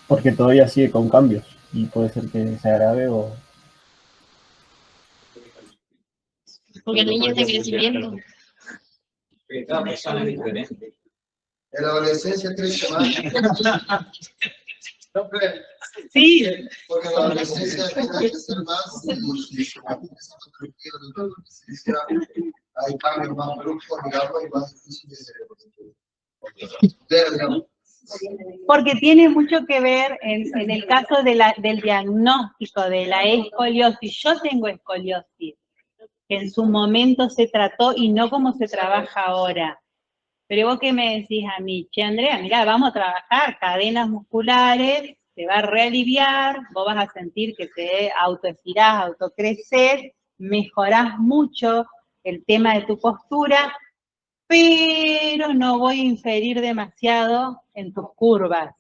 Porque todavía sigue con cambios y puede ser que se agrave o... Porque el niño está en crecimiento. Cada persona es diferente. En la adolescencia crece más. No, pero, Sí, porque en la adolescencia empieza a crecer más y su mente empieza a construir en la adolescencia. Hay cambios más bruscos, digamos, y más difíciles de digamos. porque tiene mucho que ver en el caso de del diagnóstico de la escoliosis. Yo tengo escoliosis, que en su momento se trató y no como se trabaja ahora. Pero vos qué me decís a mí, che Andrea, mirá, vamos a trabajar cadenas musculares, te va a realiviar, vos vas a sentir que te autoestirás, autocreces, mejorás mucho el tema de tu postura, pero no voy a inferir demasiado en tus curvas.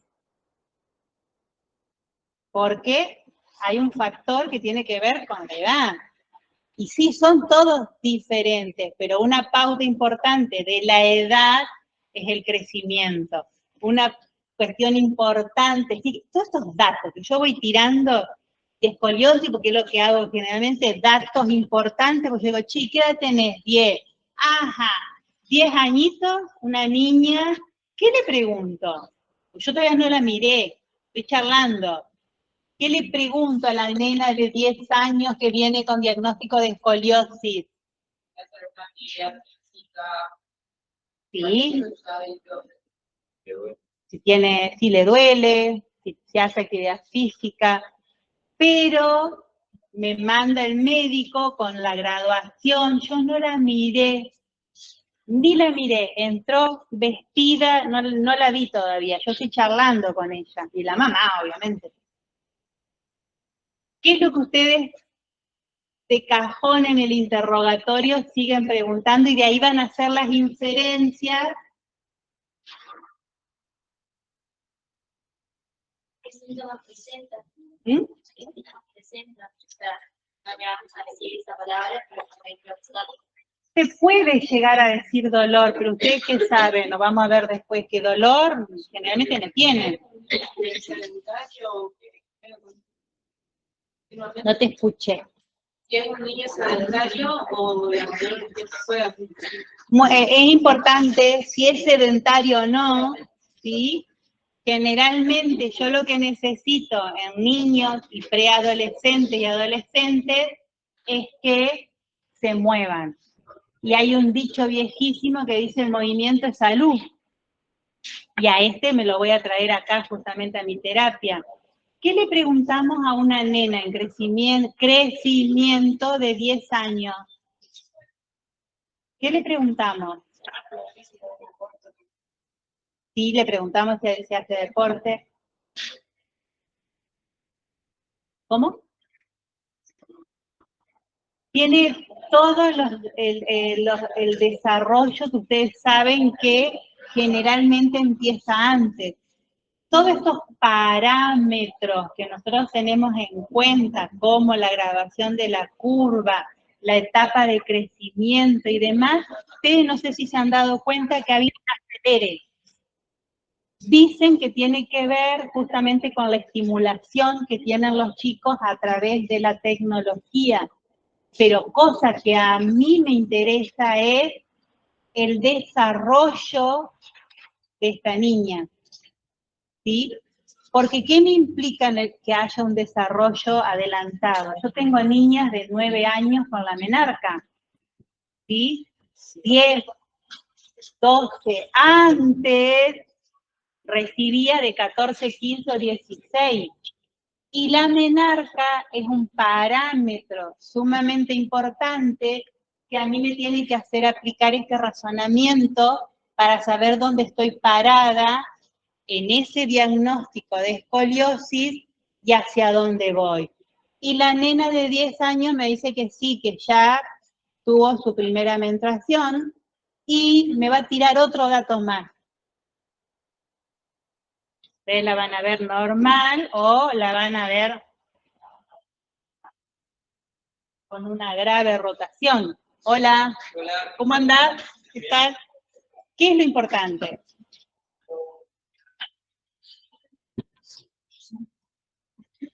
Porque hay un factor que tiene que ver con la edad. Y sí, son todos diferentes, pero una pauta importante de la edad es el crecimiento. Una cuestión importante, sí, todos estos datos que yo voy tirando de escoliosis, porque es lo que hago generalmente, datos importantes, porque yo digo, chi, ¿qué edad tenés? 10. Ajá, 10 añitos, una niña, ¿qué le pregunto? Yo todavía no la miré, estoy charlando. ¿Qué le pregunto a la nena de 10 años que viene con diagnóstico de escoliosis? Sí. Si le duele, si hace actividad física, pero me manda el médico con la graduación, yo no la miré, ni la miré, entró vestida, no la vi todavía, yo estoy charlando con ella, y la mamá, obviamente. ¿Qué es lo que ustedes de cajón en el interrogatorio siguen preguntando y de ahí van a hacer las inferencias? ¿Qué síntomas presenta? ¿Mm? ¿Qué síntomas presenta? O sea, no le vamos a decir esa palabra, pero hay que observarlo. Se puede llegar a decir dolor, pero ustedes qué saben, nos vamos a ver después que dolor generalmente no tienen. No te escuché. Si es un niño sedentario o de mayor que juega. Es importante si es sedentario o no, ¿sí? Generalmente yo lo que necesito en niños y preadolescentes y adolescentes es que se muevan. Y hay un dicho viejísimo que dice el movimiento es salud. Y a este me lo voy a traer acá justamente a mi terapia. ¿Qué le preguntamos a una nena en crecimiento de 10 años? ¿Qué le preguntamos? Sí, le preguntamos si hace deporte. ¿Cómo? Tiene todo el desarrollo que ustedes saben que generalmente empieza antes. Todos estos parámetros que nosotros tenemos en cuenta, como la graduación de la curva, la etapa de crecimiento y demás, ustedes no sé si se han dado cuenta que había un acelere. Dicen que tiene que ver justamente con la estimulación que tienen los chicos a través de la tecnología. Pero cosa que a mí me interesa es el desarrollo de esta niña, ¿sí? Porque ¿qué me implica que haya un desarrollo adelantado? Yo tengo niñas de 9 años con la menarca, ¿sí? 10, 12, antes recibía de 14, 15 o 16. Y la menarca es un parámetro sumamente importante que a mí me tiene que hacer aplicar este razonamiento para saber dónde estoy parada en ese diagnóstico de escoliosis y hacia dónde voy. Y la nena de 10 años me dice que sí, que ya tuvo su primera menstruación y me va a tirar otro dato más. Ustedes la van a ver normal o la van a ver con una grave rotación. Hola, ¿cómo andás? ¿Qué tal? ¿Qué es lo importante?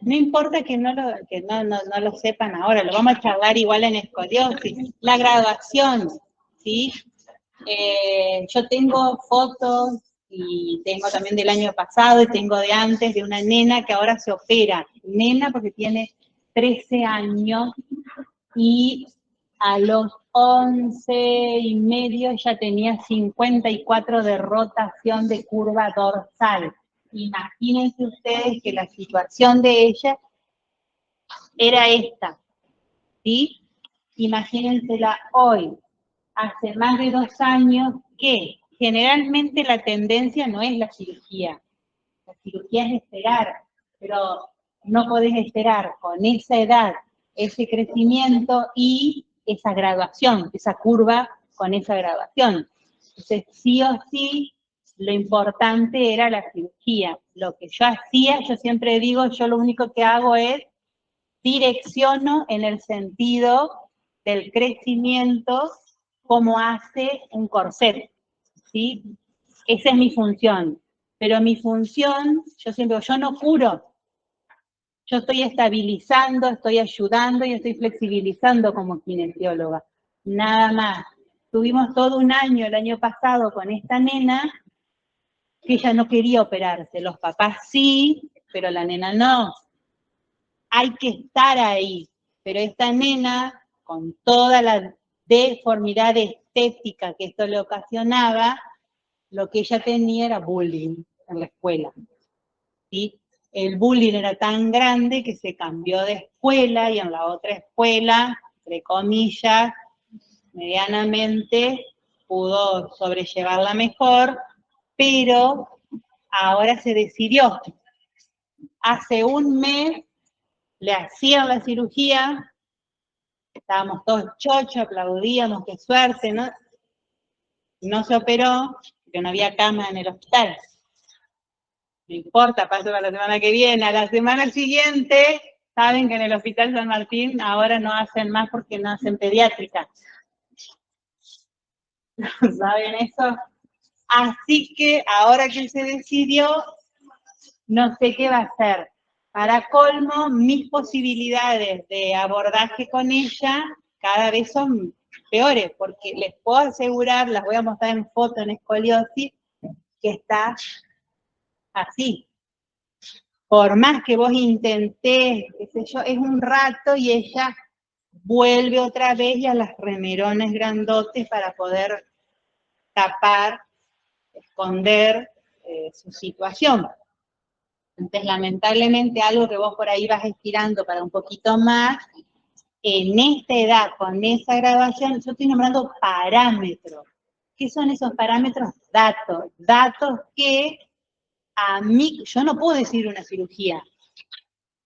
No importa que no lo sepan ahora, lo vamos a charlar igual en escoliosis. La graduación, ¿sí? Yo tengo fotos y tengo también del año pasado y tengo de antes de una nena que ahora se opera. Nena porque tiene 13 años y a los 11 y medio ya tenía 54 de rotación de curva dorsal. Imagínense ustedes que la situación de ella era esta, ¿sí? Imagínensela hoy, hace más de 2 años, que generalmente la tendencia no es la cirugía es esperar, pero no podés esperar con esa edad, ese crecimiento y esa graduación, esa curva con esa graduación. Entonces, sí o sí, lo importante era la cirugía. Lo que yo hacía, yo siempre digo, yo lo único que hago es direcciono en el sentido del crecimiento como hace un corset, ¿sí? Esa es mi función. Pero mi función, yo siempre digo, yo no curo. Yo estoy estabilizando, estoy ayudando y estoy flexibilizando como kinesióloga. Nada más. Tuvimos todo un año, el año pasado, con esta nena, que ella no quería operarse. Los papás sí, pero la nena no. Hay que estar ahí. Pero esta nena, con toda la deformidad estética que esto le ocasionaba, lo que ella tenía era bullying en la escuela. ¿Sí? El bullying era tan grande que se cambió de escuela y en la otra escuela, entre comillas, medianamente pudo sobrellevarla mejor, pero ahora se decidió. Hace un mes le hacían la cirugía, estábamos todos chochos, aplaudíamos, qué suerte, ¿no? No se operó, porque no había cama en el hospital. No importa, paso para la semana que viene. A la semana siguiente, saben que en el Hospital San Martín ahora no hacen más porque no hacen pediátrica. ¿Saben eso? Así que ahora que se decidió, no sé qué va a hacer. Para colmo, mis posibilidades de abordaje con ella cada vez son peores, porque les puedo asegurar, las voy a mostrar en foto en escoliosis, que está así. Por más que vos intentés, qué sé yo, es un rato y ella vuelve otra vez y a las remerones grandotes para poder tapar, esconder su situación. Entonces, lamentablemente, algo que vos por ahí vas estirando para un poquito más, en esta edad, con esa graduación, yo estoy nombrando parámetros. ¿Qué son esos parámetros? Datos. Datos que a mí, yo no puedo decir una cirugía.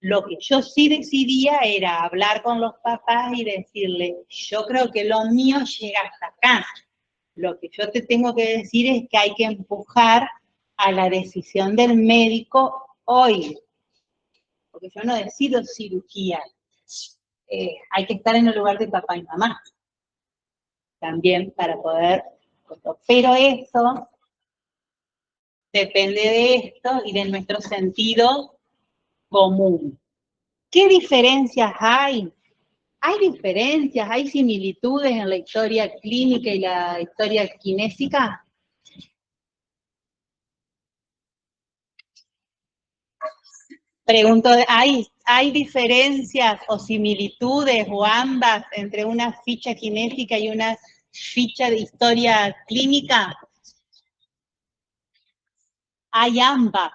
Lo que yo sí decidía era hablar con los papás y decirle, yo creo que lo mío llega hasta acá. Lo que yo te tengo que decir es que hay que empujar a la decisión del médico hoy. Porque yo no decido cirugía. Hay que estar en el lugar de papá y mamá. También para poder... Pero eso depende de esto y de nuestro sentido común. ¿Qué diferencias hay? ¿Hay diferencias, hay similitudes en la historia clínica y la historia kinésica? Pregunto, ¿hay diferencias o similitudes o ambas entre una ficha kinésica y una ficha de historia clínica? Hay ambas.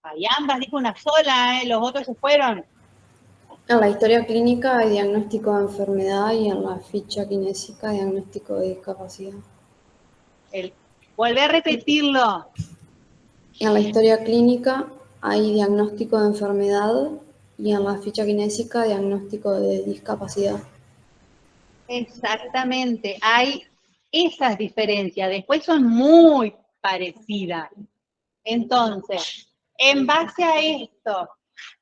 Hay ambas, dijo una sola, los otros se fueron. En la historia clínica hay diagnóstico de enfermedad y en la ficha kinésica diagnóstico de discapacidad. Vuelve a repetirlo. En la historia clínica hay diagnóstico de enfermedad y en la ficha kinésica diagnóstico de discapacidad. Exactamente, hay esas diferencias, después son muy parecidas. Entonces, en base a esto,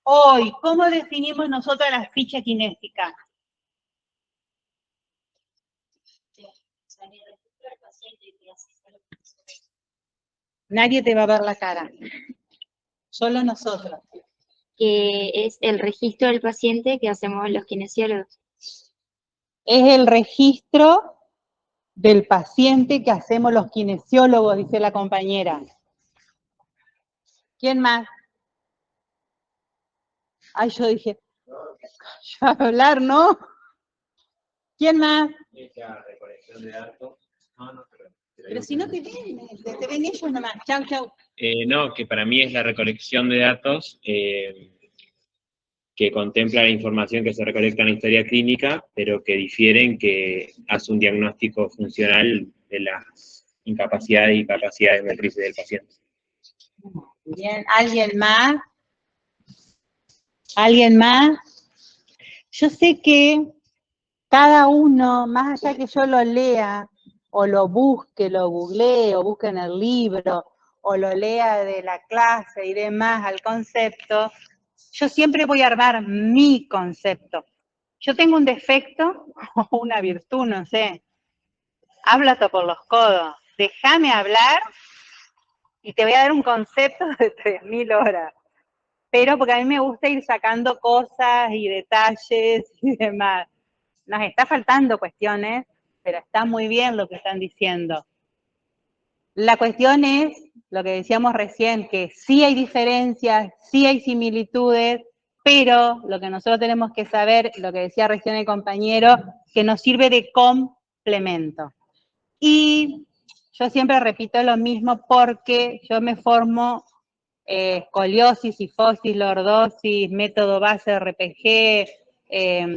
hoy, ¿cómo definimos nosotros la ficha kinésica? Nadie te va a ver la cara, solo nosotros. que es el registro del paciente que hacemos los kinesiólogos. Es el registro del paciente que hacemos los kinesiólogos, dice la compañera. ¿Quién más? Ay, yo dije, yo a hablar, ¿no? ¿Quién más? La recolección de datos. Pero si no te ven ellos nomás. Chau, chau. No, que para mí es la recolección de datos que contempla la información que se recolecta en la historia clínica, pero que difieren que hace un diagnóstico funcional de las incapacidades y capacidades motrices del paciente. Bien, ¿alguien más? ¿Alguien más? Yo sé que cada uno, más allá que yo lo lea, o lo busque, lo googlee, o busque en el libro, o lo lea de la clase y demás al concepto, yo siempre voy a armar mi concepto. Yo tengo un defecto o una virtud, no sé. Hablo hasta por los codos. Déjame hablar y te voy a dar un concepto de 3000 horas. Pero porque a mí me gusta ir sacando cosas y detalles y demás. Nos está faltando cuestiones, pero está muy bien lo que están diciendo. La cuestión es, lo que decíamos recién, que sí hay diferencias, sí hay similitudes, pero lo que nosotros tenemos que saber, lo que decía recién el compañero, que nos sirve de complemento. Y yo siempre repito lo mismo porque yo me formo escoliosis, cifosis, lordosis, método base RPG,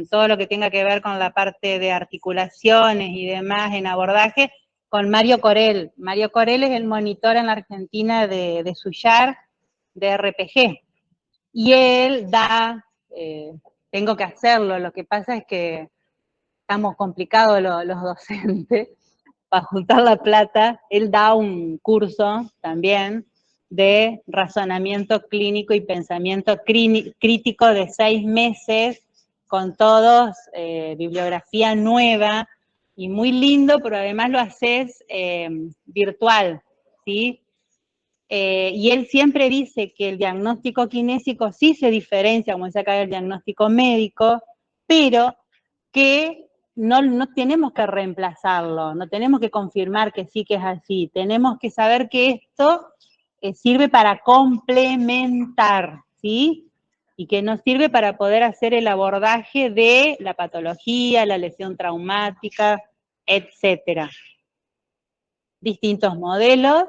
todo lo que tenga que ver con la parte de articulaciones y demás en abordaje, con Mario Corel. Mario Corel es el monitor en la Argentina de SUYAR, de RPG. Y él da, tengo que hacerlo, lo que pasa es que estamos complicados los docentes para juntar la plata. Él da un curso también de razonamiento clínico y pensamiento crítico de 6 meses, con todos bibliografía nueva, y muy lindo, pero además lo haces virtual, ¿sí? Y él siempre dice que el diagnóstico kinésico sí se diferencia, como dice acá, del diagnóstico médico, pero que no tenemos que reemplazarlo, no tenemos que confirmar que sí que es así, tenemos que saber que esto sirve para complementar, ¿sí? Y que nos sirve para poder hacer el abordaje de la patología, la lesión traumática, etcétera. Distintos modelos.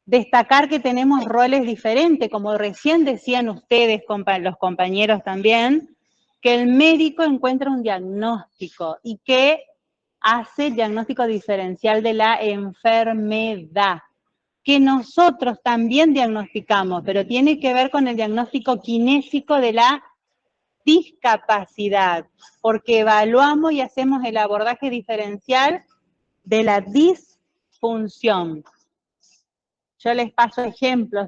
Destacar que tenemos roles diferentes, como recién decían ustedes, los compañeros también, que el médico encuentra un diagnóstico y que hace el diagnóstico diferencial de la enfermedad, que nosotros también diagnosticamos, pero tiene que ver con el diagnóstico kinésico de la discapacidad, porque evaluamos y hacemos el abordaje diferencial de la disfunción. Yo les paso ejemplos